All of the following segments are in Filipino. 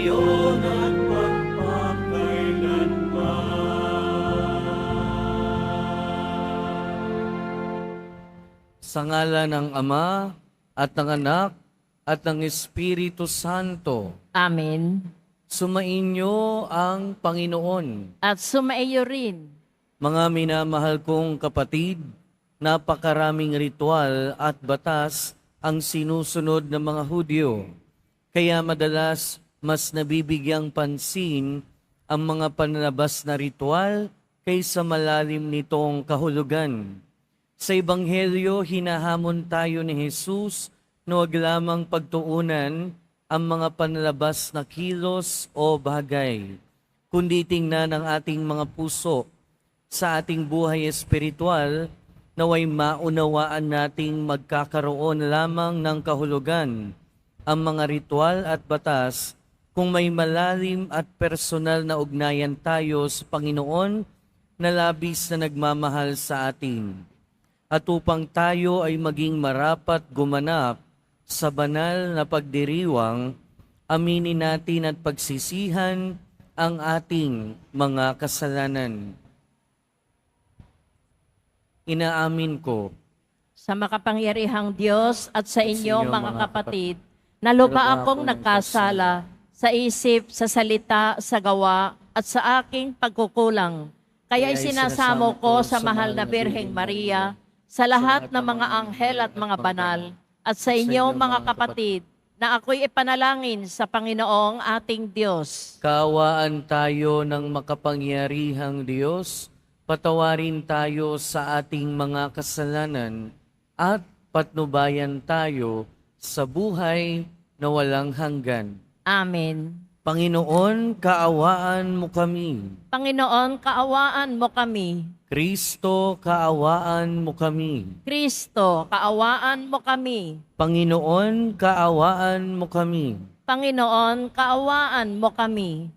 ngayon at magpakailanman. Sa ngalan ng Ama, at ng Anak, at ng Espiritu Santo. Amen. Sumainyo ang Panginoon. At sumaiyo rin. Mga minamahal kong kapatid, napakaraming ritual at batas ang sinusunod ng mga Hudyo. Kaya madalas mas nabibigyang pansin ang mga pananabas na ritual kaysa malalim nitong kahulugan. Sa Ebanghelyo, hinahamon tayo ni Jesus na huwag lamang pagtuunan ang mga panlalabas na kilos o bagay, kundi tingnan ang ating mga puso sa ating buhay espiritual, naway maunawaan nating magkakaroon lamang ng kahulugan ang mga ritual at batas kung may malalim at personal na ugnayan tayo sa Panginoon na labis na nagmamahal sa atin. At upang tayo ay maging marapat gumanap sa banal na pagdiriwang, aminin natin at pagsisihan ang ating mga kasalanan. Inaamin ko Sa makapangyarihang Diyos at sa inyo mga kapatid, na lupa akong nagkasala sa isip, sa salita, sa gawa, at sa aking pagkukulang. Kaya isinasamo ko sa mahal na Birheng Maria, sa lahat ng mga anghel at mga banal, at sa inyo mga kapatid, na ako'y ipanalangin sa Panginoong ating Diyos. kaawaan tayo ng makapangyarihang Diyos, patawarin tayo sa ating mga kasalanan, at patnubayan tayo sa buhay na walang hanggan. Amen. Panginoon, kaawaan mo kami. Panginoon, kaawaan mo kami. Kristo, kaawaan mo kami. Kristo, kaawaan mo kami. Panginoon, kaawaan mo kami. Panginoon, kaawaan mo kami.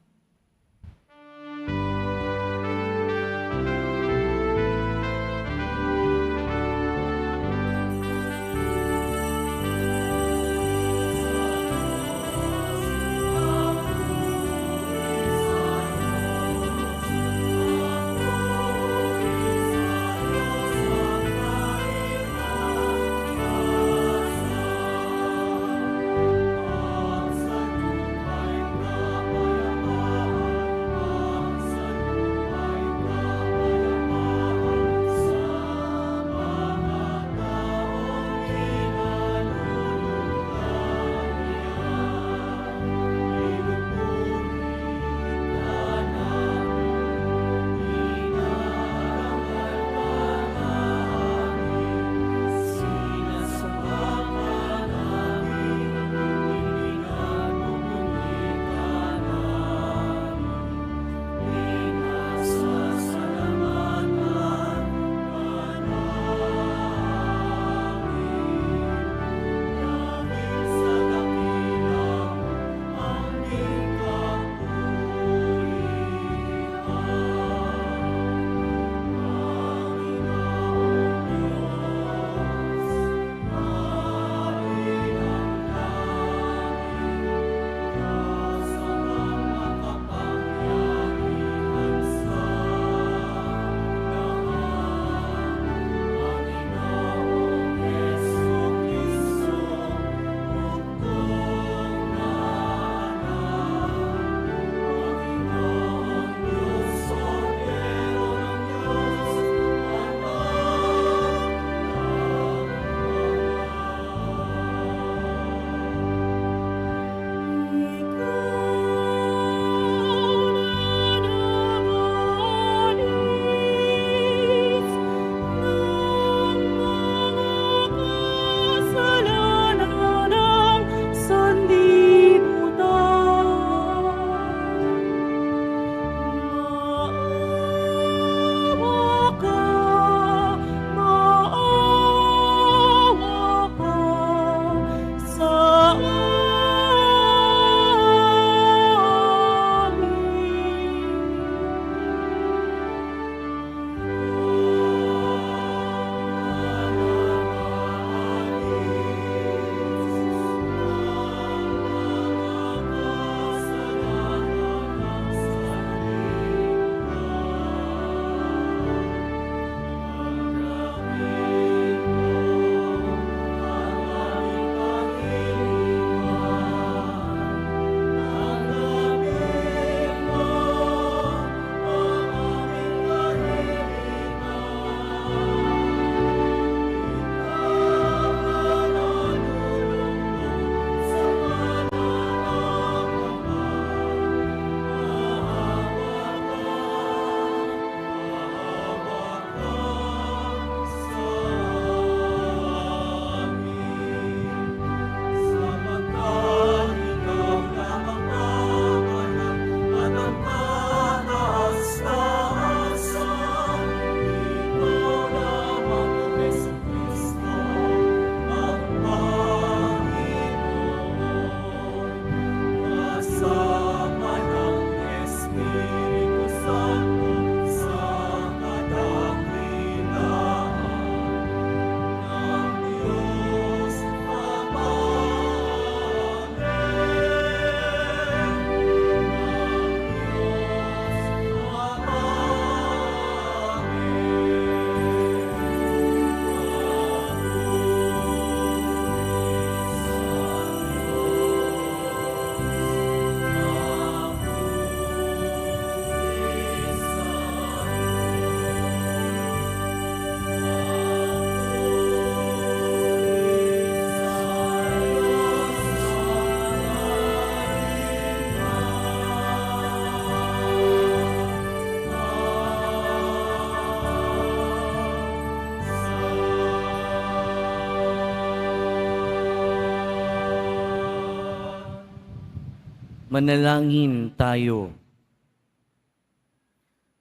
Manalangin tayo.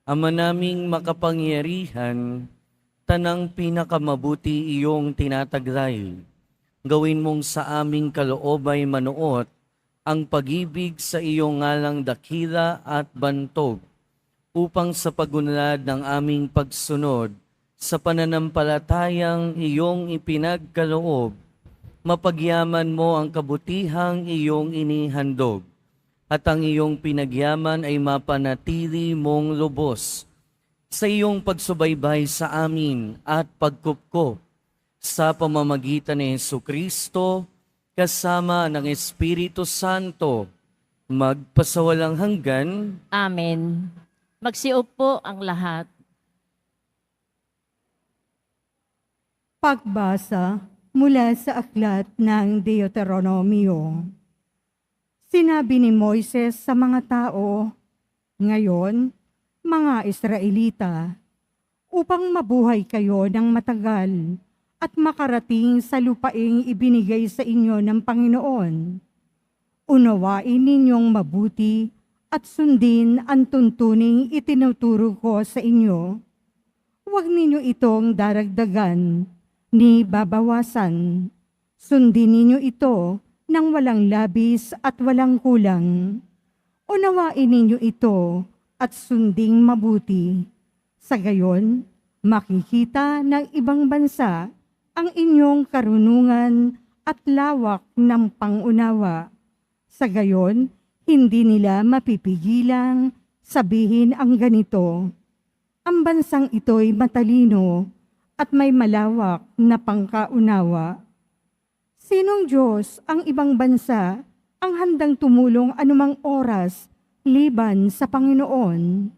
Ama naming makapangyarihan, tanang pinakamabuti iyong tinataglay. Gawin mong sa aming kaloobay manuot ang pag-ibig sa iyong ngalang dakila at bantog, upang sa pagunlad ng aming pagsunod sa pananampalatayang iyong ipinagkaloob, mapagyaman mo ang kabutihang iyong inihandog, at ang iyong pinagyaman ay mapanatili mong lubos sa iyong pagsubaybay sa amin at pagkupkop sa pamamagitan ni Jesucristo kasama ng Espiritu Santo, magpasawalang hanggan. Amen. Magsiupo ang lahat. Pagbasa mula sa aklat ng Deuteronomio. Sinabi ni Moises sa mga tao, "Ngayon, mga Israelita, upang mabuhay kayo ng matagal at makarating sa lupaing ibinigay sa inyo ng Panginoon, unawain ninyong mabuti at sundin ang tuntuning itinuturo ko sa inyo. Huwag ninyo itong daragdagan ni babawasan. Sundin ninyo ito nang walang labis at walang kulang. Unawain ninyo ito at sunding mabuti. Sa gayon, makikita ng ibang bansa ang inyong karunungan at lawak ng pangunawa. Sa gayon, hindi nila mapipigilang sabihin ang ganito, "Ang bansang ito'y matalino at may malawak na pangkaunawa." Sinong Diyos ang ibang bansa ang handang tumulong anumang oras liban sa Panginoon?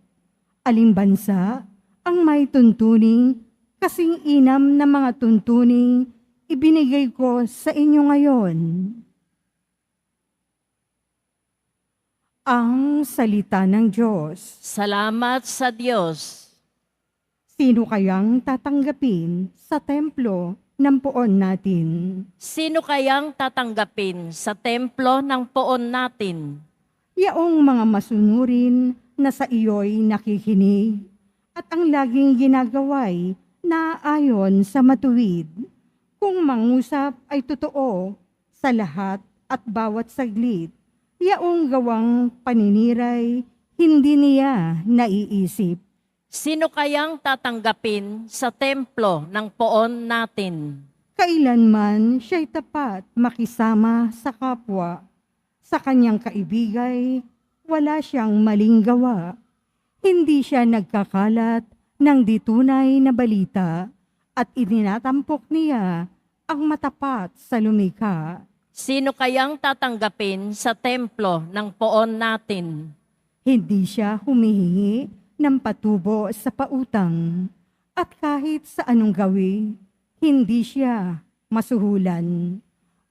Aling bansa ang may tuntuning kasing inam na mga tuntuning ibinigay ko sa inyo ngayon? Ang salita ng Diyos. Salamat sa Diyos. Sino kayang tatanggapin sa templo ng poon natin? Sino kayang tatanggapin sa templo ng poon natin? Yaong mga masunurin na sa iyo'y nakikinig at ang laging ginagaway na ayon sa matuwid. Kung mangusap ay totoo sa lahat at bawat saglit, yaong gawang paniniray hindi niya naiisip. Sino kayang tatanggapin sa templo ng poon natin? Kailanman siya'y tapat makisama sa kapwa. Sa kanyang kaibigay, wala siyang maling gawa. Hindi siya nagkakalat ng ditunay na balita at itinatampok niya ang matapat sa lumikha. Sino kayang tatanggapin sa templo ng poon natin? Hindi siya humihingi ng patubo sa pautang at kahit sa anong gawi, hindi siya masuhulan.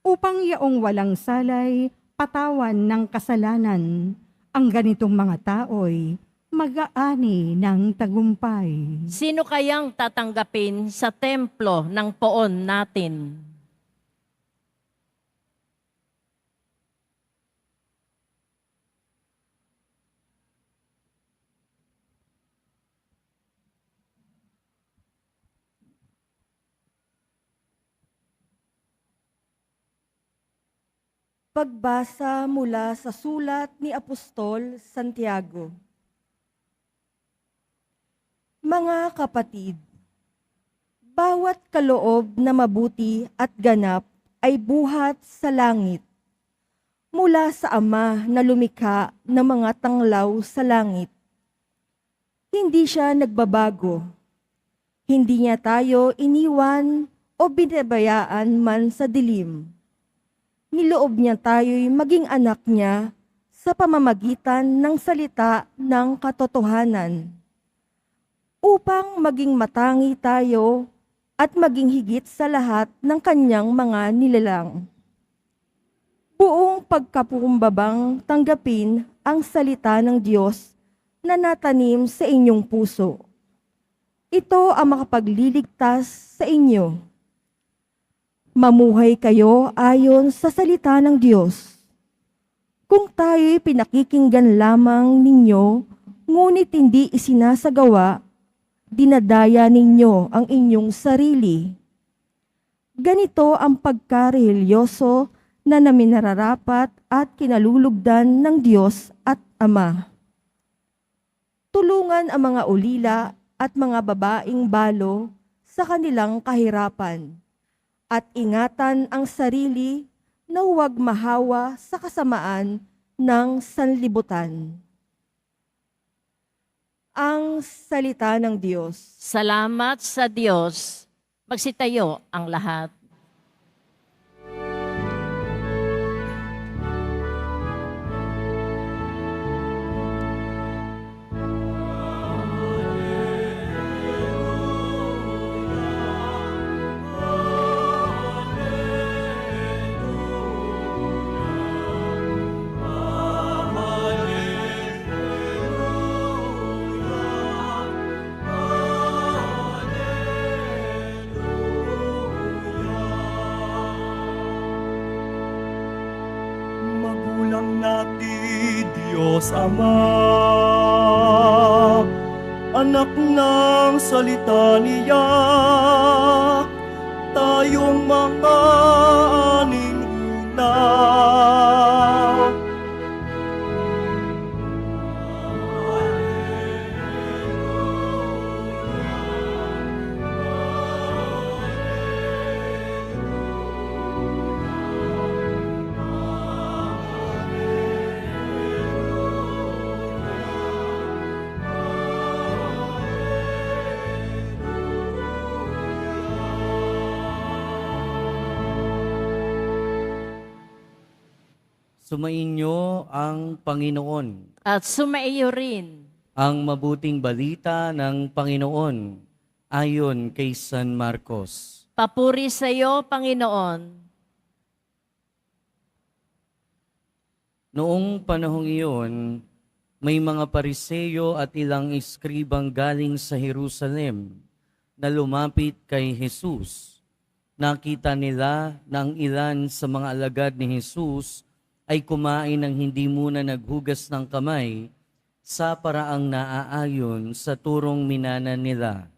Upang yaong walang salay, patawan ng kasalanan, ang ganitong mga tao'y mag-aani ng tagumpay. Sino kayang tatanggapin sa templo ng poon natin? Pagbasa mula sa sulat ni Apostol Santiago. Mga kapatid, bawat kaloob na mabuti at ganap ay buhat sa langit, mula sa Ama na lumikha ng mga tanglaw sa langit. Hindi siya nagbabago. Hindi niya tayo iniwan o binabayaan man sa dilim. Niloob niya tayo'y maging anak niya sa pamamagitan ng salita ng katotohanan, upang maging matangi tayo at maging higit sa lahat ng kanyang mga nilalang. Buong pagkapukumbabang tanggapin ang salita ng Diyos na natanim sa inyong puso. Ito ang makapagliligtas sa inyo. Mamuhay kayo ayon sa salita ng Diyos. Kung tayo'y pinakikinggan lamang ninyo, ngunit hindi isinasagawa, dinadaya ninyo ang inyong sarili. Ganito ang pagkarehilyoso na naminararapat at kinalulugdan ng Diyos at Ama. Tulungan ang mga ulila at mga babaeng balo sa kanilang kahirapan at ingatan ang sarili na huwag mahawa sa kasamaan ng sanlibutan. Ang salita ng Diyos. Salamat sa Diyos. Magsitayo ang lahat. Magulang natin, Diyos Ama, anak ng salita niya, tayong mga aning una. Sumainyo ang Panginoon. At sumaiyo rin. Ang mabuting balita ng Panginoon ayon kay San Marcos. Papuri sa iyo, Panginoon. Noong panahong iyon, may mga Pariseyo at ilang eskribang galing sa Jerusalem na lumapit kay Jesus. Nakita nila na ang ilan sa mga alagad ni Jesus ay kumain ng hindi muna naghugas ng kamay sa paraang naaayon sa turong minana nila.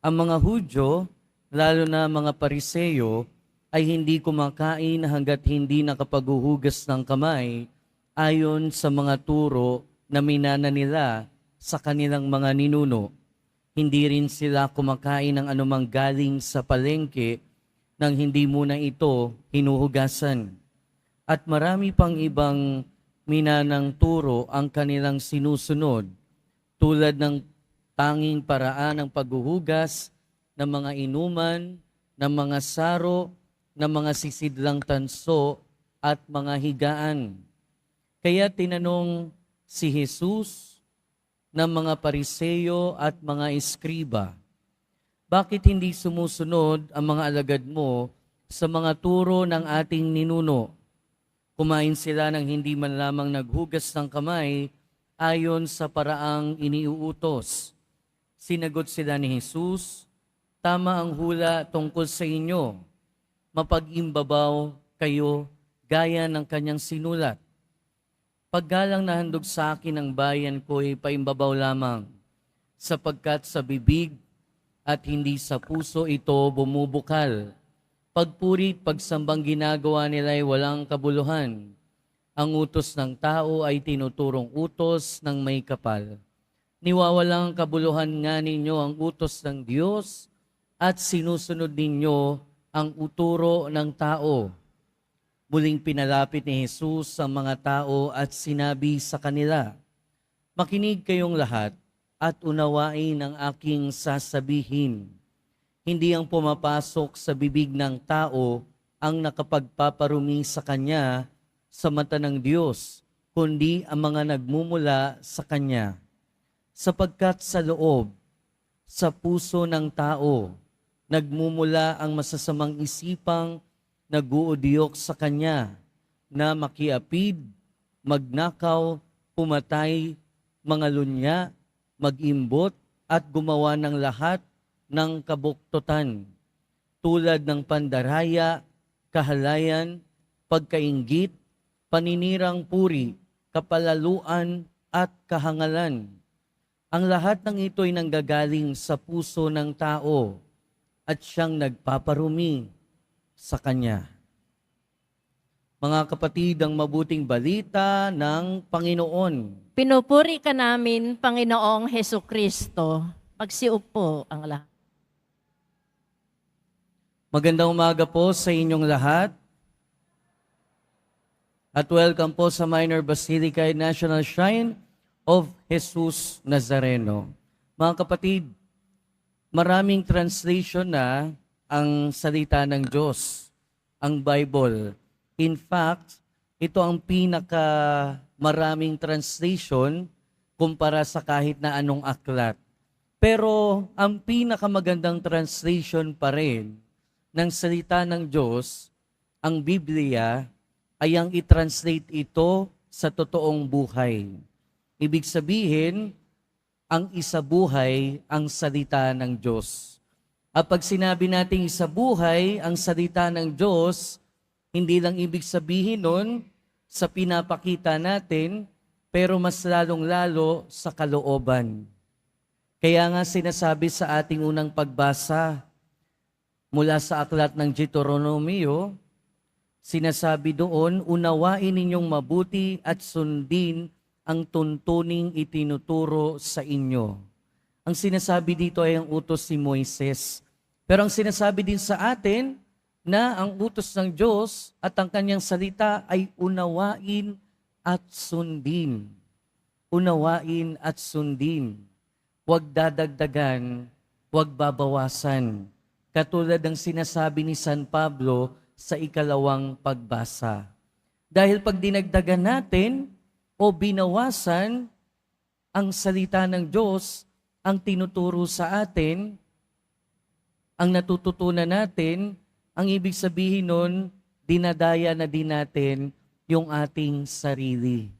Ang mga Hudyo, lalo na mga Pariseyo, ay hindi kumakain hanggat hindi nakapaghuhugas ng kamay ayon sa mga turo na minana nila sa kanilang mga ninuno. Hindi rin sila kumakain ng anumang galing sa palengke nang hindi muna ito hinuhugasan. At marami pang ibang minanang turo ang kanilang sinusunod, tulad ng tanging paraan ng paghuhugas ng mga inuman, ng mga saro, ng mga sisidlang tanso at mga higaan. Kaya tinanong si Jesus ng mga Pariseyo at mga eskriba, bakit hindi sumusunod ang mga alagad mo sa mga turo ng ating ninuno? Kumain sila ng hindi man lamang naghugas ng kamay ayon sa paraang iniuutos. Sinagot sila ni Jesus, tama ang hula tungkol sa inyo. Mapag-imbabaw kayo gaya ng kanyang sinulat. Paggalang na handog sa akin ang bayan ko ay paimbabaw lamang, sapagkat sa bibig at hindi sa puso ito bumubukal. Pagpurit, pagsambang ginagawa nila ay walang kabuluhan. Ang utos ng tao ay tinuturong utos ng may kapal. Niwawalang kabuluhan nga ninyo ang utos ng Diyos at sinusunod ninyo ang uturo ng tao. Muling pinalapit ni Jesus ang mga tao at sinabi sa kanila, makinig kayong lahat at unawain ang aking sasabihin. Hindi ang pumapasok sa bibig ng tao ang nakapagpaparumi sa kanya sa mata ng Diyos, kundi ang mga nagmumula sa kanya. Sapagkat sa loob, sa puso ng tao, nagmumula ang masasamang isipang nag-uudyok sa kanya na makiapid, magnakaw, pumatay, mangalunya, mag-imbot at gumawa ng lahat ng kabuktutan, tulad ng pandaraya, kahalayan, pagkainggit, paninirang puri, kapalaluan at kahangalan. Ang lahat ng ito ay nanggagaling sa puso ng tao at siyang nagpaparumi sa kanya. Mga kapatid, ang mabuting balita ng Panginoon. Pinupuri ka namin, Panginoong Heso Kristo. Magsiupo ang lahat. Magandang umaga po sa inyong lahat. At welcome po sa Minor Basilica National Shrine of Jesus Nazareno. Mga kapatid, maraming translation na ang salita ng Diyos, ang Bible. In fact, ito ang maraming translation kumpara sa kahit na anong aklat. Pero ang pinakamagandang translation pa rin ng salita ng Diyos, ang Biblia, ay ang i-translate ito sa totoong buhay. Ibig sabihin, ang isabuhay ang salita ng Diyos. At pag sinabi nating isabuhay ang salita ng Diyos, hindi lang ibig sabihin nun sa pinapakita natin, pero mas lalong-lalo sa kalooban. Kaya nga sinasabi sa ating unang pagbasa mula sa aklat ng Deuteronomio, sinasabi doon, unawain ninyong mabuti at sundin ang tuntuning itinuturo sa inyo. Ang sinasabi dito ay ang utos ni Moises. Pero ang sinasabi din sa atin na ang utos ng Diyos at ang kanyang salita ay unawain at sundin. Unawain at sundin. Huwag dadagdagan, huwag babawasan. Katulad ng sinasabi ni San Pablo sa ikalawang pagbasa. Dahil pag dinagdagan natin o binawasan ang salita ng Diyos, ang tinuturo sa atin, ang natututunan natin, ang ibig sabihin nun, dinadaya na din natin yung ating sarili.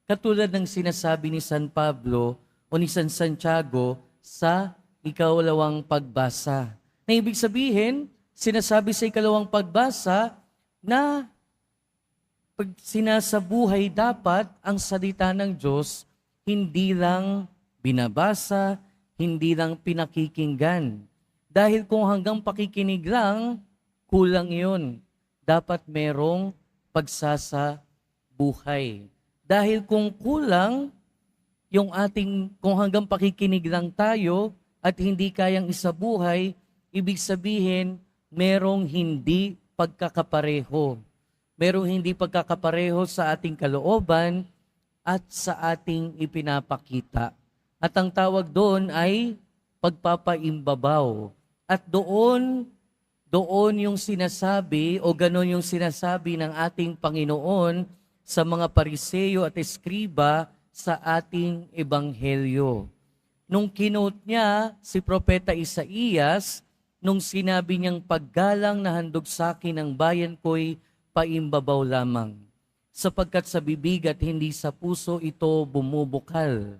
Katulad ng sinasabi ni San Pablo o ni San Santiago sa ikalawang pagbasa. Na ibig sabihin, sinasabi sa ikalawang pagbasa na pag sinasabuhay dapat ang salita ng Diyos, hindi lang binabasa, hindi lang pinakikinggan. Dahil kung hanggang pakikinig lang, kulang yun. Dapat merong pagsasabuhay. Dahil kung kulang, kung hanggang pakikinig lang tayo at hindi kayang isabuhay, ibig sabihin, merong hindi pagkakapareho. Merong hindi pagkakapareho sa ating kalooban at sa ating ipinapakita. At ang tawag doon ay pagpapaimbabaw. At doon yung sinasabi o ganon yung sinasabi ng ating Panginoon sa mga Pariseo at Eskriba sa ating Ebanghelyo. Nung kinote niya si Propeta Isaías, nung sinabi niyang paggalang na handog sa akin ang bayan ko'y paimbabaw lamang, sapagkat sa bibig at hindi sa puso ito bumubukal.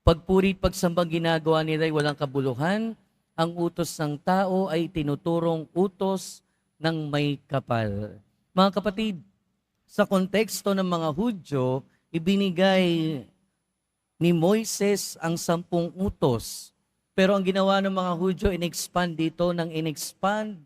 Pagpurit pagsambang ginagawa nila'y walang kabuluhan, ang utos ng tao ay tinuturong utos ng may kapal. Mga kapatid, sa konteksto ng mga Hudyo, ibinigay ni Moises ang 10 utos. Pero ang ginawa ng mga Hudyo, in-expand dito ng in-expand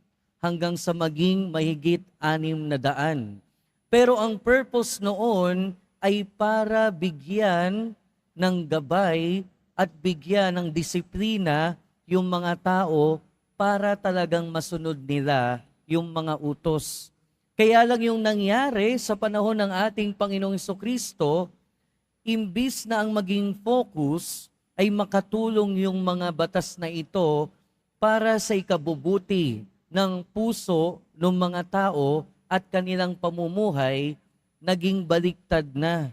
hanggang sa maging mahigit 600. Pero ang purpose noon ay para bigyan ng gabay at bigyan ng disiplina yung mga tao para talagang masunod nila yung mga utos. Kaya lang yung nangyari sa panahon ng ating Panginoong Jesucristo, imbis na ang maging focus ay makatulong yung mga batas na ito para sa ikabubuti ng puso ng mga tao at kanilang pamumuhay, naging baliktad na.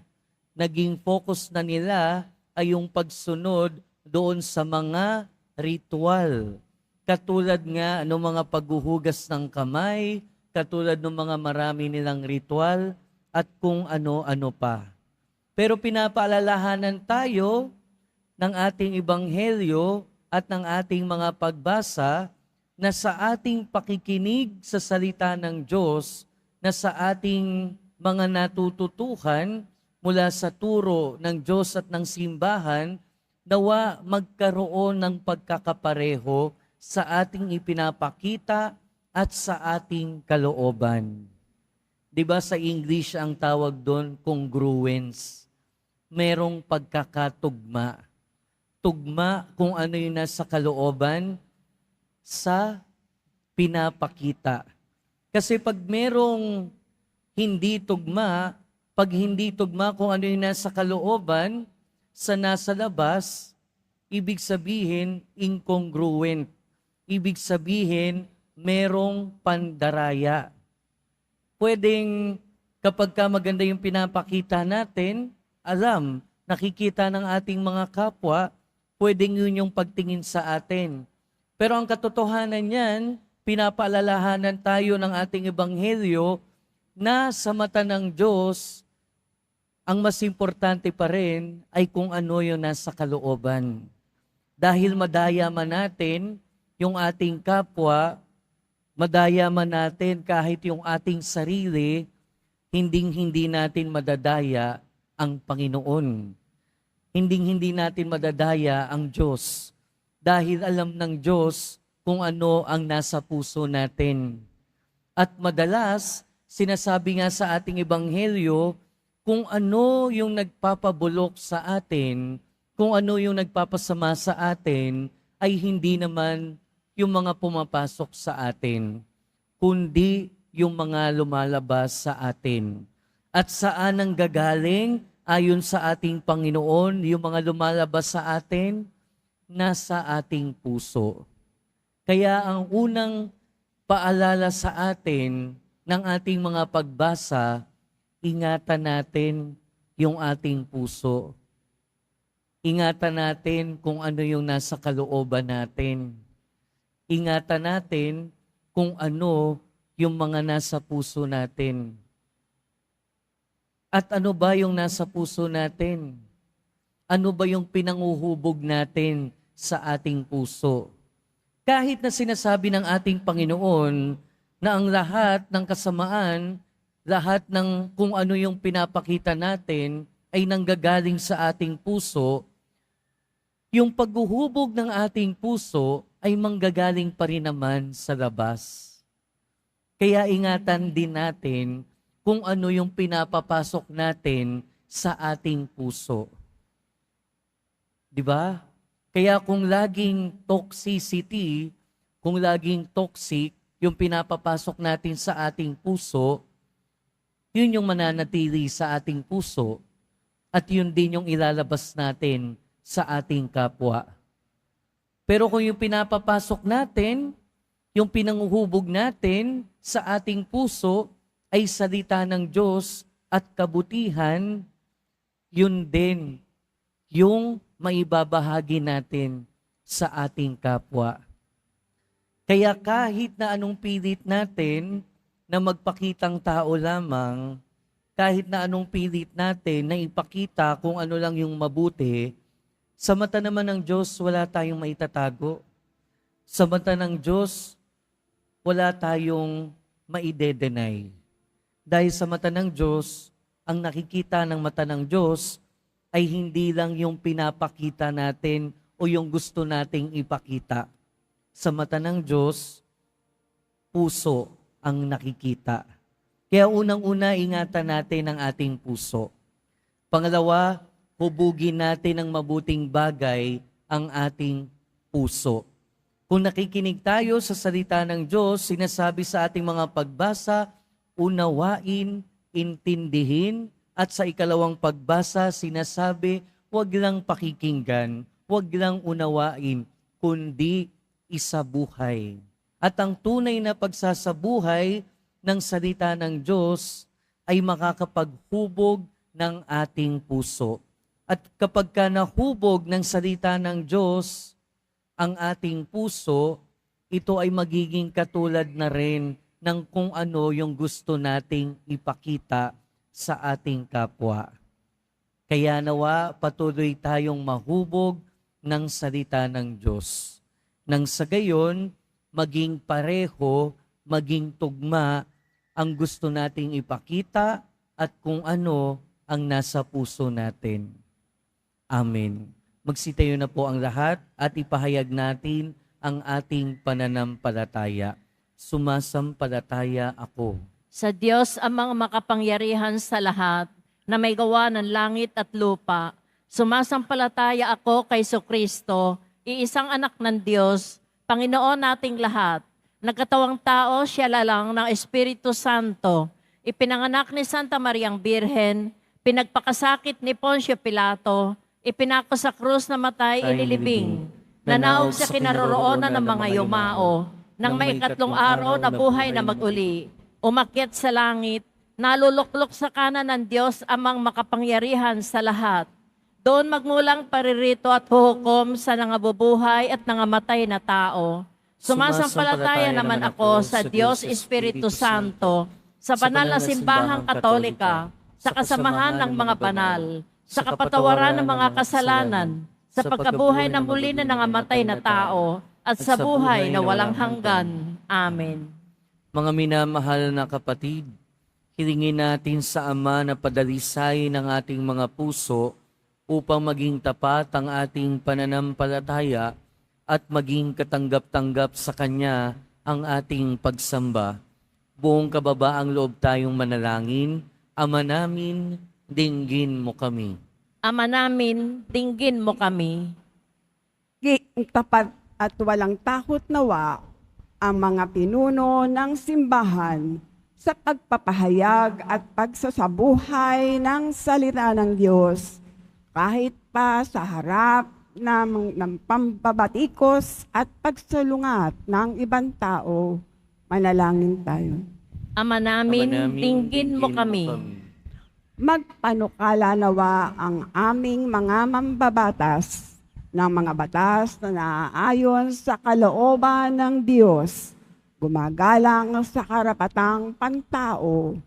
Naging focus na nila ay yung pagsunod doon sa mga ritual. Katulad nga ng mga paghuhugas ng kamay, katulad ng mga marami nilang ritual, at kung ano-ano pa. Pero pinapaalalahanan tayo ng ating ebanghelyo at ng ating mga pagbasa na sa ating pakikinig sa salita ng Diyos, na sa ating mga natututuhan mula sa turo ng Diyos at ng simbahan, nawa magkaroon ng pagkakapareho sa ating ipinapakita at sa ating kalooban. 'Di ba sa English ang tawag doon congruence? Merong pagkakatugma. Tugma kung ano yung nasa kalooban sa pinapakita. Kasi pag merong pag hindi tugma kung ano yung nasa kalooban sa nasa labas, ibig sabihin incongruent. Ibig sabihin merong pandaraya. Pwedeng kapag ka maganda yung pinapakita natin, nakikita ng ating mga kapwa, pwedeng yun yung pagtingin sa atin. Pero ang katotohanan niyan, pinapaalalahanan tayo ng ating ebanghelyo na sa mata ng Diyos, ang mas importante pa rin ay kung ano yung nasa kalooban. Dahil madaya man natin yung ating kapwa, madaya man natin kahit yung ating sarili, hindi natin madadaya ang Panginoon. Hindi natin madadaya ang Diyos. Dahil alam ng Diyos kung ano ang nasa puso natin. At madalas, sinasabi nga sa ating ebanghelyo, kung ano yung nagpapabulok sa atin, kung ano yung nagpapasama sa atin, ay hindi naman yung mga pumapasok sa atin, kundi yung mga lumalabas sa atin. At saan ang gagaling ayon sa ating Panginoon, yung mga lumalabas sa atin? Nasa ating puso. Kaya ang unang paalala sa atin ng ating mga pagbasa, ingatan natin yung ating puso. Ingatan natin kung ano yung nasa kalooban natin. Ingatan natin kung ano yung mga nasa puso natin. At ano ba yung nasa puso natin? Ano ba yung pinanguhubog natin sa ating puso? Kahit na sinasabi ng ating Panginoon na ang lahat ng kasamaan, lahat ng kung ano yung pinapakita natin ay nanggagaling sa ating puso, yung paghuhubog ng ating puso ay manggagaling pa rin naman sa labas. Kaya ingatan din natin kung ano yung pinapapasok natin sa ating puso. Di ba? Kaya kung laging toxicity, kung laging toxic yung pinapapasok natin sa ating puso, yun yung mananatili sa ating puso at yun din yung ilalabas natin sa ating kapwa. Pero kung yung pinapapasok natin, yung pinanguhubog natin sa ating puso ay salita ng Diyos at kabutihan, yun din yung maibabahagi natin sa ating kapwa. Kaya kahit na anong pilit natin na magpakitang tao lamang, kahit na anong pilit natin na ipakita kung ano lang yung mabuti, sa mata naman ng Diyos, wala tayong maitatago. Sa mata ng Diyos, wala tayong maidedenay. Dahil sa mata ng Diyos, ang nakikita ng mata ng Diyos ay hindi lang yung pinapakita natin o yung gusto nating ipakita. Sa mata ng Diyos, puso ang nakikita. Kaya unang-una, ingatan natin ang ating puso. Pangalawa, hubugin natin ng mabuting bagay ang ating puso. Kung nakikinig tayo sa salita ng Diyos, sinasabi sa ating mga pagbasa, unawain, intindihin, at sa ikalawang pagbasa, sinasabi, huwag lang pakikinggan, huwag lang unawain, kundi isabuhay. At ang tunay na pagsasabuhay ng salita ng Diyos ay makakapaghubog ng ating puso. At kapag ka nahubog ng salita ng Diyos ang ating puso, ito ay magiging katulad na rin ng kung ano yung gusto nating ipakita sa ating kapwa. Kaya nawa patuloy tayong mahubog ng salita ng Diyos. Nang sa gayon, maging pareho, maging tugma ang gusto nating ipakita at kung ano ang nasa puso natin. Amen. Magsitayo na po ang lahat at ipahayag natin ang ating pananampalataya. Sumasampalataya ako. Sa Diyos amang makapangyarihan sa lahat, na may gawa ng langit at lupa, sumasampalataya ako kay Kristo, iisang anak ng Diyos, Panginoon nating lahat. Nagkatawang tao, siya lalang ng Espiritu Santo, ipinanganak ni Santa Mariang Birhen, pinagpakasakit ni Poncio Pilato, ipinako sa krus na matay, inilibing, nanaog sa kinaroroonan ng mga yumao, nang may ikatlong araw na buhay na maguli, umakyat sa langit, naluluklok sa kanan ng Diyos amang makapangyarihan sa lahat. Doon magmulang paririto at huhukom sa nangabubuhay at nangamatay na tao. Sumasampalataya naman ako sa Diyos Espiritu Santo, sa banal na simbahang katolika, sa kasamahan ng mga banal, sa kapatawaran ng mga kasalanan, sa pagkabuhay ng muli na nangamatay na tao, at sa buhay na walang hanggan. Amen. Mga minamahal na kapatid, hilingin natin sa Ama na padalisay ng ating mga puso upang maging tapat ang ating pananampalataya at maging katanggap-tanggap sa Kanya ang ating pagsamba. Buong kababaang loob tayong manalangin, Ama namin, dinggin mo kami. Ama namin, dinggin mo kami. Tapat at walang takot nawa ang mga pinuno ng simbahan sa pagpapahayag at pagsasabuhay ng salita ng Diyos, kahit pa sa harap ng pambabatikos at pagsalungat ng ibang tao. Manalangin tayo. Ama namin, dinggin mo kami. Magpanukala nawa ang aming mga mambabatas ng mga batas na naaayon sa kalooban ng Diyos, gumagalang sa karapatang pantao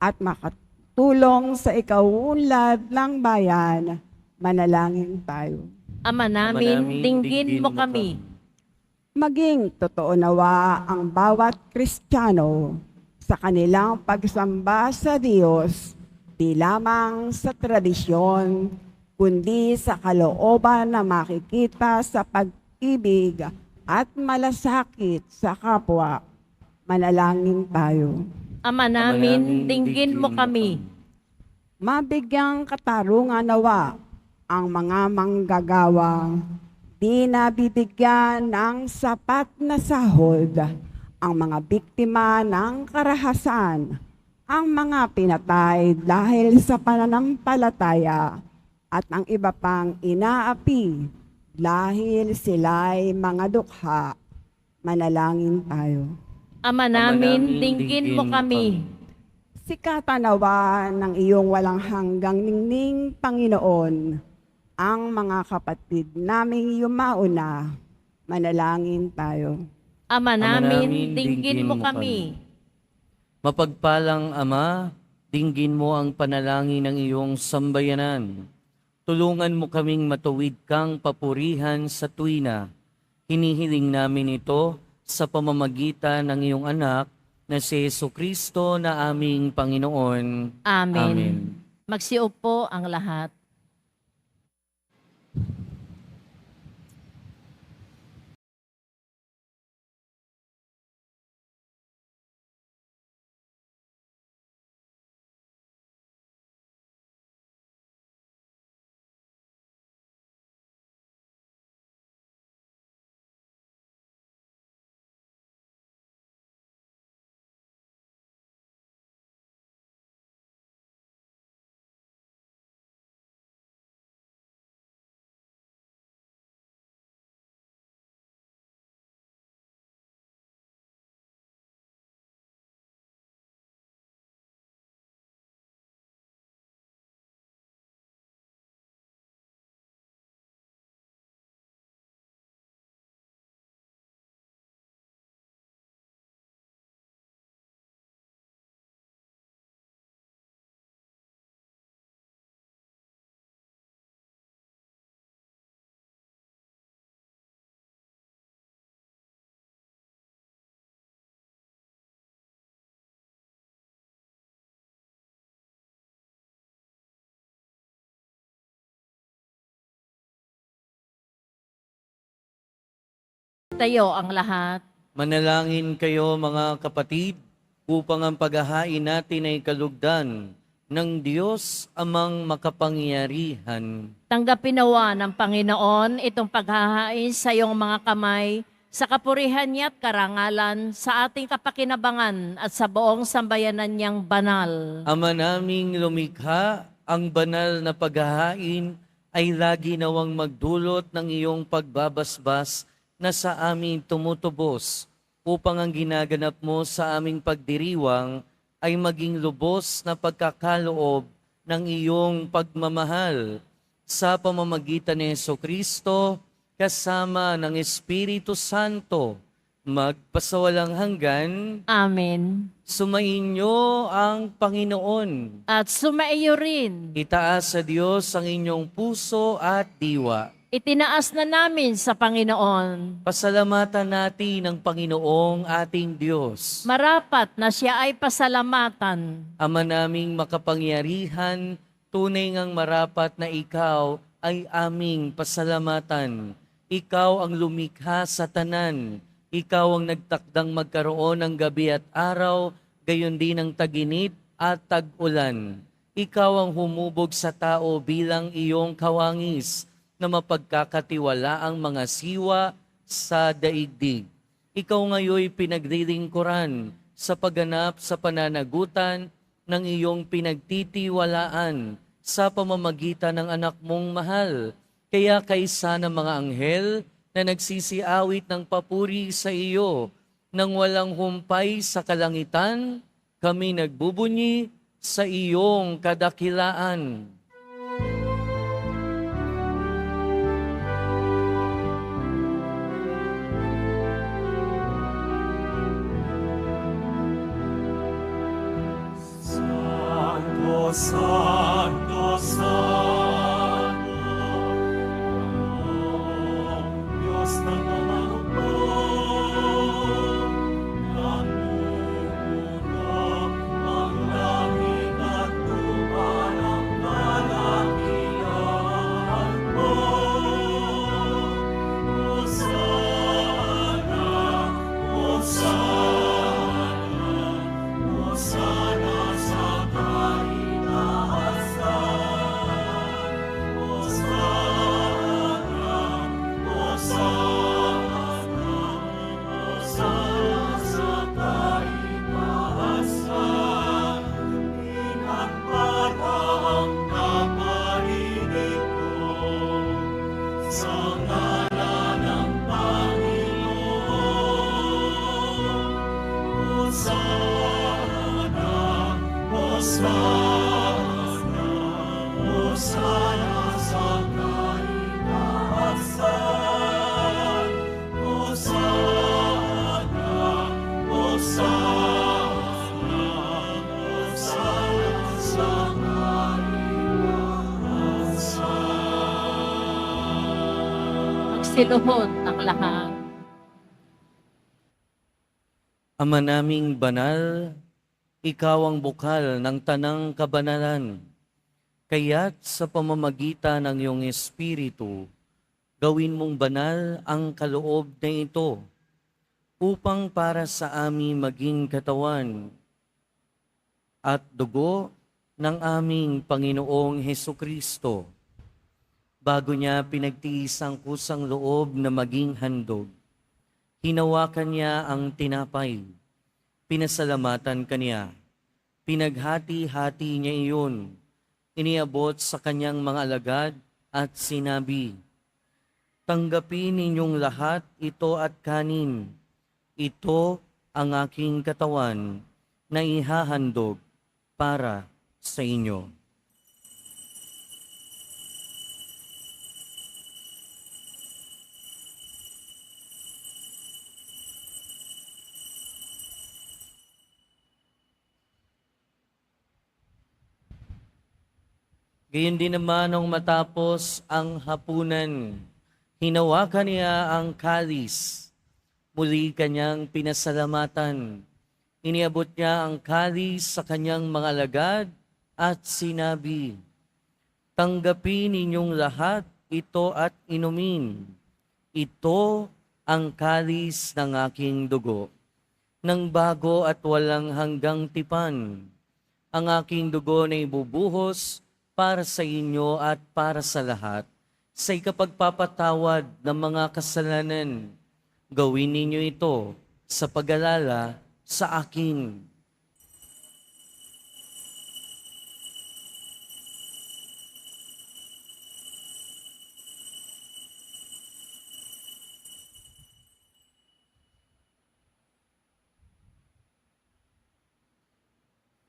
at makatulong sa ikaunlad ng bayan. Manalangin tayo. Ama namin, dinggin mo kami. Maging totoo nawa ang bawat Kristiyano sa kanilang pagsamba sa Diyos, di lamang sa tradisyon, kundi sa kalooban na makikita sa pag-ibig at malasakit sa kapwa. Manalangin tayo. Ama namin, dinggin mo kami. Mabigyang katarungan nawa ang mga manggagawa, di nabibigyan ng sapat na sahod ang mga biktima ng karahasan, ang mga pinatay dahil sa pananampalataya, at ang iba pang inaapi dahil sila'y mga dukha. Manalangin tayo. Ama namin, dinggin mo kami. Sikatan nawa ng iyong walang hanggang ningning, Panginoon, ang mga kapatid naming yumauna. Manalangin tayo. Ama namin, dinggin mo kami. Mapagpalang Ama, dinggin mo ang panalangin ng iyong sambayanan. Tulungan mo kaming matuwid kang papurihan sa tuwina. Hinihiling namin ito sa pamamagitan ng iyong anak na si Jesucristo na aming Panginoon. Amen. Magsiupo ang lahat. Magtayo ang lahat. Manalangin kayo mga kapatid upang ang paghahain natin ay kalugdan ng Diyos amang makapangyarihan. Tanggapin nawa ng Panginoon itong paghahain sa iyong mga kamay sa kapurihan niya at karangalan sa ating kapakinabangan at sa buong sambayanan niyang banal. Ama naming lumikha, ang banal na paghahain ay lagi nawang magdulot ng iyong pagbabasbas na sa amin tumutubos, upang ang ginaganap mo sa aming pagdiriwang ay maging lubos na pagkakaloob ng iyong pagmamahal sa pamamagitan ni Jesucristo kasama ng Espiritu Santo, magpasawalang hanggan. Amen. Sumainyo ang Panginoon. At sumaiyo rin. Itaas sa Diyos ang inyong puso at diwa. Itinaas na namin sa Panginoon. Pasalamatan natin ang Panginoong ating Diyos. Marapat na siya ay pasalamatan. Ama naming makapangyarihan, tunay ngang marapat na ikaw ay aming pasalamatan. Ikaw ang lumikha sa tanan. Ikaw ang nagtakdang magkaroon ng gabi at araw, gayon din ang taginit at tag-ulan. Ikaw ang humubog sa tao bilang iyong kawangis na mapagkakatiwala ang mga siwa sa daigdig. Ikaw ngayoy pinaglilingkuran sa pagganap sa pananagutan ng iyong pinagtitiwalaan sa pamamagitan ng anak mong mahal. Kaya kaysa ng mga anghel na nagsisiawit ng papuri sa iyo, nang walang humpay sa kalangitan, kami nagbubunyi sa iyong kadakilaan. Santo, Santo, Santo, Diyos ng mga hukbo, namumunong ang langit at lupa ng kadakilaan mo. Hosana, Hosana, Hosana sa kaitaasan. Hosana, Hosana, Hosana sa kaitaasan. Pinagparang kaparinig ko sa ngalan ng Panginoon. Hosana, Hosana, Hosana sa kaitaasan. Hosana, Hosana, Hosana sa kaitaasan. Magsiluhod ang lahat. Ama naming banal, ikaw ang bukal ng tanang kabanalan. Kaya't sa pamamagitan ng iyong Espiritu, gawin mong banal ang kaloob na ito, upang para sa amin maging katawan at dugo ng aming Panginoong Hesukristo. Bago niya pinagtiis ang kusang loob na maging handog, hinawakan niya ang tinapay, pinasalamatan kaniya, pinaghati-hati niya iyon, iniabot sa kanyang mga alagad at sinabi, "Tanggapin ninyong lahat ito at kanin. Ito ang aking katawan na ihahandog para sa inyo." Gayon din naman nung matapos ang hapunan, hinawakan niya ang kalis. Muli kanyang pinasalamatan. Iniabot niya ang kalis sa kanyang mga alagad at sinabi, "Tanggapin ninyong lahat ito at inumin. Ito ang kalis ng aking dugo, ng bago at walang hanggang tipan. Ang aking dugo na ibubuhos para sa inyo at para sa lahat, sa ikapagpapatawad ng mga kasalanan. Gawin ninyo ito sa pag-alala sa akin.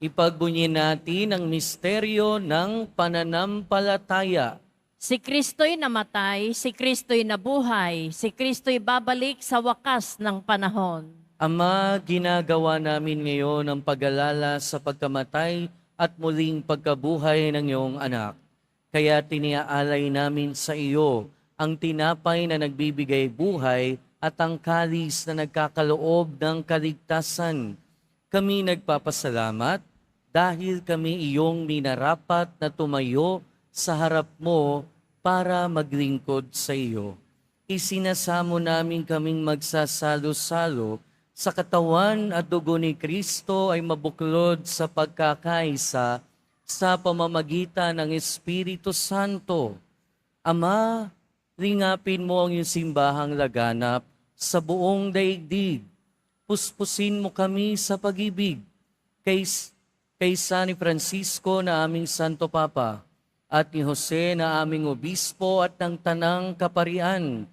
Ipagbunyi natin ang misteryo ng pananampalataya. Si Kristo'y namatay, si Kristo'y nabuhay, si Kristo'y babalik sa wakas ng panahon. Ama, ginagawa namin ngayon ang pag-alala sa pagkamatay at muling pagkabuhay ng iyong anak. Kaya tiniaalay namin sa iyo ang tinapay na nagbibigay buhay at ang kalis na nagkakaloob ng kaligtasan. Kami nagpapasalamat dahil kami iyong minarapat na tumayo sa harap mo para maglingkod sa iyo. Isinasamo namin kaming magsasalo-salo sa katawan at dugo ni Kristo ay mabuklod sa pagkakaisa sa pamamagitan ng Espiritu Santo. Ama, ringapin mo ang iyong simbahang laganap sa buong daigdig. Puspusin mo kami sa pag-ibig kaysa ni Francisco na aming Santo Papa at ni Jose na aming Obispo at ng Tanang Kaparian.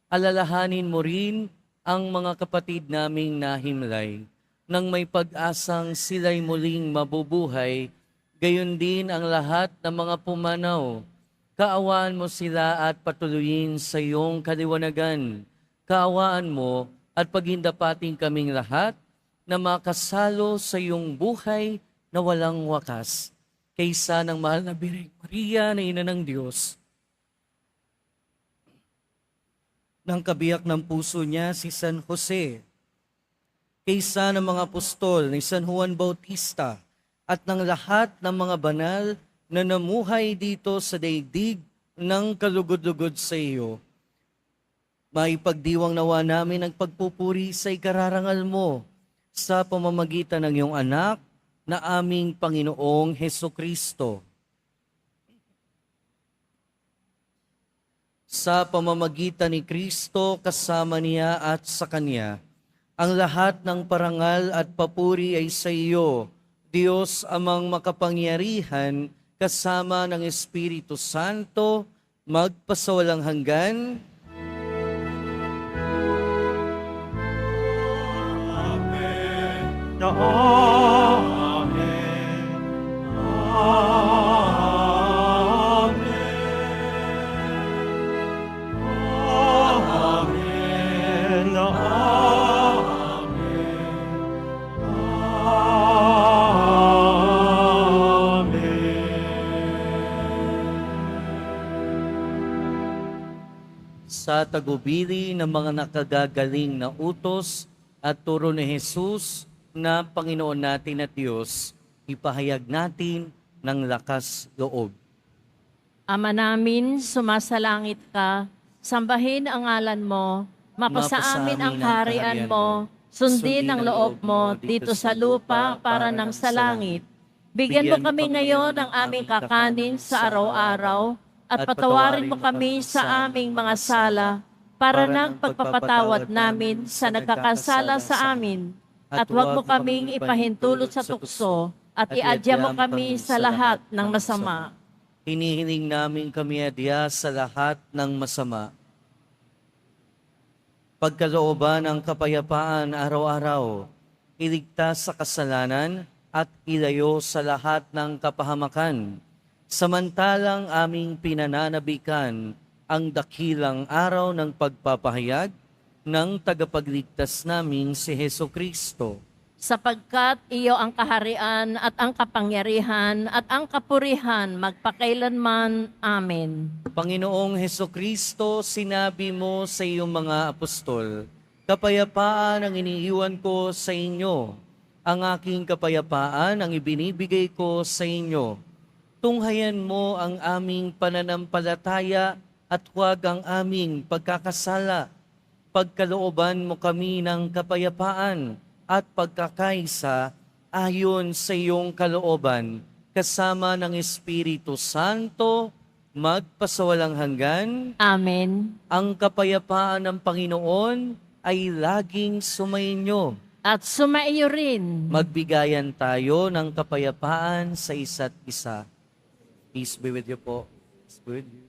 Alalahanin mo rin ang mga kapatid naming nahimlay nang may pag-asang sila'y muling mabubuhay, gayon din ang lahat ng mga pumanaw. Kaawaan mo sila at patuloyin sa iyong kaliwanagan. Kaawaan mo at pagindapating kaming lahat na makasalo sa iyong buhay na walang wakas, kaysa ng mahal na Birheng Maria na Ina ng Diyos. Ng kabiyak ng puso niya si San Jose, kaysa ng mga apostol ni San Juan Bautista at ng lahat ng mga banal na namuhay dito sa daigdig ng kalugod-lugod sa iyo. Maipagdiwang nawa namin ang pagpupuri sa ikararangal mo sa pamamagitan ng iyong anak na aming Panginoong Hesukristo. Sa pamamagitan ni Kristo, kasama niya at sa Kanya, ang lahat ng parangal at papuri ay sa iyo, Diyos amang makapangyarihan, kasama ng Espiritu Santo, magpasawalang hanggan. Amen. Amen. Amen. Sa tagubili ng mga nakagagaling na utos at turo ni Jesus na Panginoon natin at Diyos, ipahayag natin ng lakas loob. Ama namin, sumasalangit ka, sambahin ang ngalan mo, mapasa amin ang kaharian mo, sundin ang loob mo dito sa lupa para ng sa langit. Bigyan mo kami ngayon ng aming kakanin sa araw-araw at patawarin mo kami sa aming mga sala para ng pagpapatawad namin sa nagkakasala sa amin. At huwag mo kaming ipahintulot sa tukso at iadya mo kami sa lahat ng masama. Hinihiling namin kami adya sa lahat ng masama. Pagkalooban ng kapayapaan araw-araw, iligtas sa kasalanan at ilayo sa lahat ng kapahamakan. Samantalang aming pinananabikan ang dakilang araw ng pagpapahayag ng tagapagligtas namin si Hesukristo. Sapagkat iyo ang kaharian at ang kapangyarihan at ang kapurihan magpakailanman. Amen. Panginoong Hesukristo, sinabi mo sa iyong mga apostol, kapayapaan ang iniiwan ko sa inyo. Ang aking kapayapaan ang ibinibigay ko sa inyo. Tunghayan mo ang aming pananampalataya at huwag ang aming pagkakasala. pagkalooban mo kami ng kapayapaan at pagkakaisa ayon sa iyong kalooban, kasama ng Espiritu Santo, magpasawalang hanggan. Amen. Ang kapayapaan ng Panginoon ay laging sumainyo. At sumaiyo rin. Magbigayan tayo ng kapayapaan sa isa't isa. Peace be with you po. Peace be with you.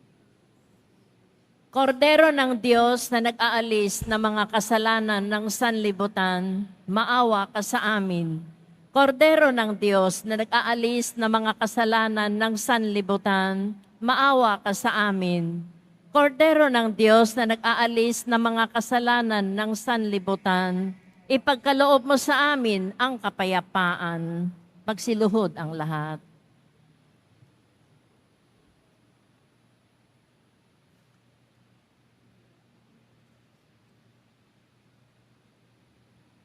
Kordero ng Diyos na nag-aalis ng mga kasalanan ng sanlibutan, maawa ka sa amin. Kordero ng Diyos na nag-aalis ng mga kasalanan ng sanlibutan, maawa ka sa amin. Kordero ng Diyos na nag-aalis ng mga kasalanan ng sanlibutan, ipagkaloob mo sa amin ang kapayapaan. Magsiluhod ang lahat.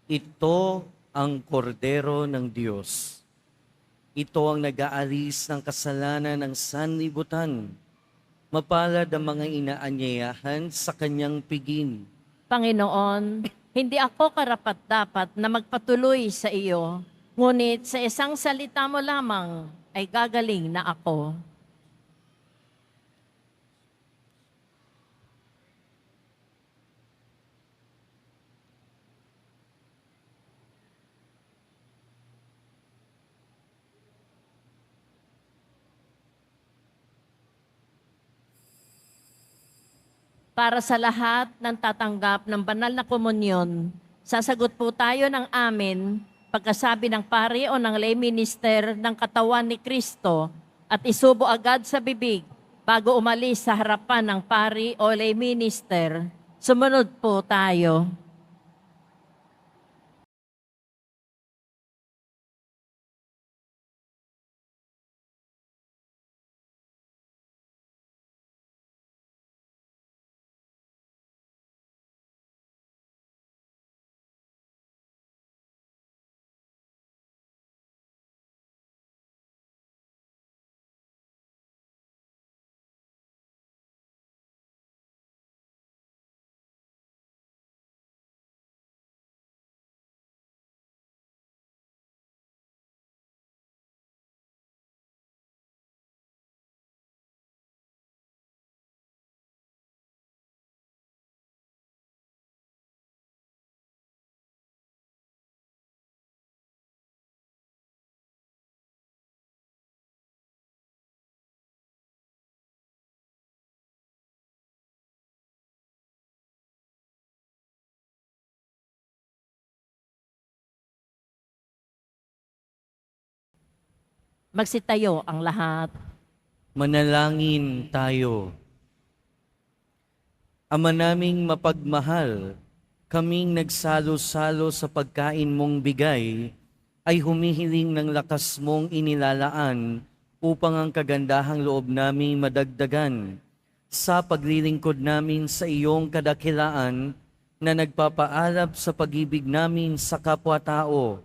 Ito ang kordero ng Diyos. Ito ang nag-aalis ng kasalanan ng sanlibutan. Mapalad ang mga inaanyayahan sa kanyang piging. Panginoon, hindi ako karapat-dapat na magpatuloy sa iyo, ngunit sa isang salita mo lamang ay gagaling na ako. Para sa lahat ng tatanggap ng banal na komunyon, sasagot po tayo ng amen pagkasabi ng pari o ng lay minister ng katawan ni Kristo at isubo agad sa bibig bago umalis sa harapan ng pari o lay minister. Sumunod po tayo. Magsitayo ang lahat. Manalangin tayo. Ama naming mapagmahal, kaming nagsalo-salo sa pagkain mong bigay, ay humihiling ng lakas mong inilalaan upang ang kagandahang loob naming madagdagan sa paglilingkod namin sa iyong kadakilaan na nagpapaalab sa pag-ibig namin sa kapwa-tao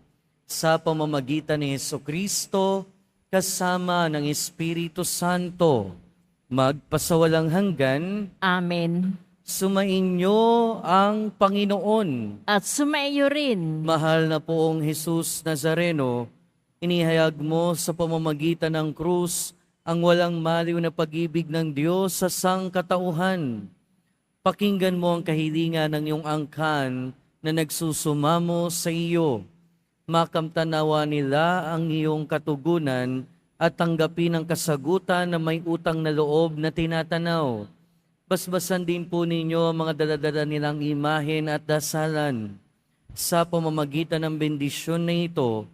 sa pamamagitan ni Jesucristo kasama ng Espiritu Santo, magpasawalang hanggan. Amen. Sumainyo ang Panginoon. At sumaiyo rin. Mahal na poong Jesus Nazareno, inihayag mo sa pamamagitan ng krus ang walang maliw na pag-ibig ng Diyos sa sangkatauhan. Pakinggan mo ang kahilingan ng iyong angkan na nagsusumamo sa iyo. Makamtanawa nila ang iyong katugunan at tanggapin ang kasagutan na may utang na loob na tinatanaw. Basbasan din po ninyo ang mga daladala nilang imahen at dasalan. Sa pamamagitan ng bendisyon na ito,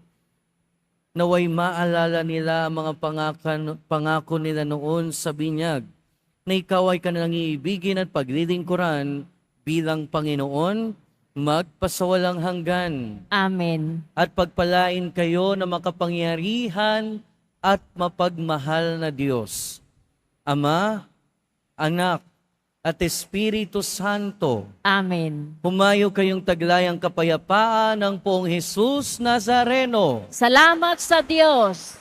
naway maalala nila ang mga pangako nila noon sa binyag, na ikaw ay kanilang iibigin at paglilingkuran bilang Panginoon, magpasawalang hanggan. Amen. At pagpalain kayo na makapangyarihan at mapagmahal na Diyos, Ama, Anak, at Espiritu Santo. Amen. Humayo kayong taglayang kapayapaan ng poong Jesus Nazareno. Salamat sa Diyos.